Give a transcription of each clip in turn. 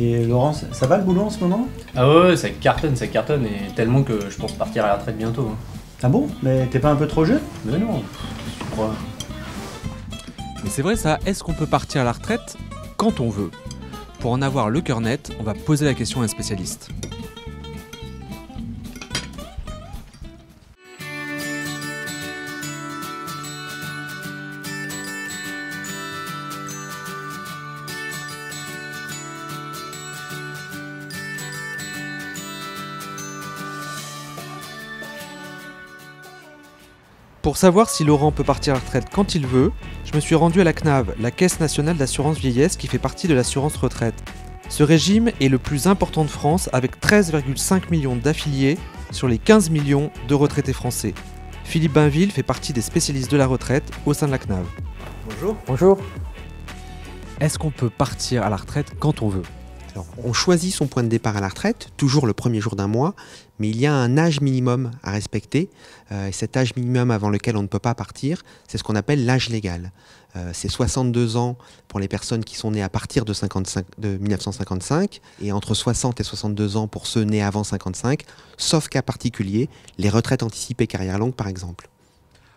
Et Laurent, ça va le boulot en ce moment? Ah ouais, ça cartonne, et tellement que je pense partir à la retraite bientôt. Hein. Ah bon? Mais t'es pas un peu trop jeune? Mais non, tu crois. Mais c'est vrai ça, est-ce qu'on peut partir à la retraite quand on veut? Pour en avoir le cœur net, on va poser la question à un spécialiste. Pour savoir si Laurent peut partir à la retraite quand il veut, je me suis rendu à la CNAV, la Caisse nationale d'assurance vieillesse qui fait partie de l'assurance retraite. Ce régime est le plus important de France avec 13,5 millions d'affiliés sur les 15 millions de retraités français. Philippe Bainville fait partie des spécialistes de la retraite au sein de la CNAV. Bonjour. Bonjour. Est-ce qu'on peut partir à la retraite quand on veut? Alors, on choisit son point de départ à la retraite, toujours le premier jour d'un mois, mais il y a un âge minimum à respecter. Et cet âge minimum avant lequel on ne peut pas partir, c'est ce qu'on appelle l'âge légal. C'est 62 ans pour les personnes qui sont nées à partir de 1955 et entre 60 et 62 ans pour ceux nés avant 55, sauf cas particulier, les retraites anticipées carrière longue par exemple.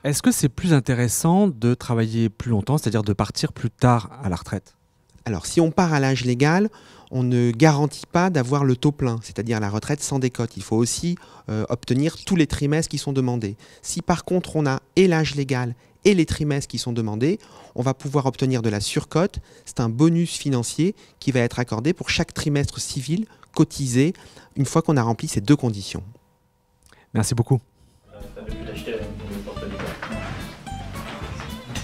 Est-ce que c'est plus intéressant de travailler plus longtemps, c'est-à-dire de partir plus tard à la retraite? Alors, si on part à l'âge légal, on ne garantit pas d'avoir le taux plein, c'est-à-dire la retraite sans décote. Il faut aussi obtenir tous les trimestres qui sont demandés. Si par contre on a et l'âge légal et les trimestres qui sont demandés, on va pouvoir obtenir de la surcote. C'est un bonus financier qui va être accordé pour chaque trimestre civil cotisé une fois qu'on a rempli ces deux conditions. Merci beaucoup.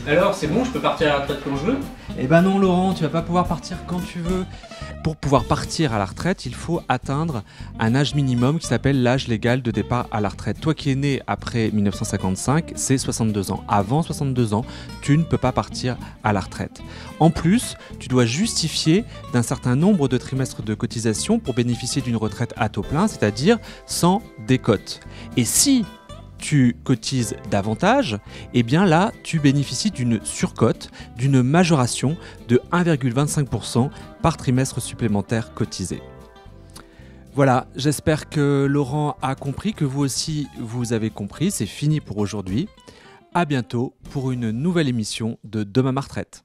Alors, c'est bon, je peux partir à la retraite quand je veux? Eh ben non Laurent, tu vas pas pouvoir partir quand tu veux. Pour pouvoir partir à la retraite, il faut atteindre un âge minimum qui s'appelle l'âge légal de départ à la retraite. Toi qui es né après 1955, c'est 62 ans. Avant 62 ans, tu ne peux pas partir à la retraite. En plus, tu dois justifier d'un certain nombre de trimestres de cotisation pour bénéficier d'une retraite à taux plein, c'est-à-dire sans décote. Et si tu cotises davantage, et bien là, tu bénéficies d'une surcote, d'une majoration de 1,25% par trimestre supplémentaire cotisé. Voilà, j'espère que Laurent a compris, que vous aussi vous avez compris. C'est fini pour aujourd'hui. À bientôt pour une nouvelle émission de Demain ma retraite.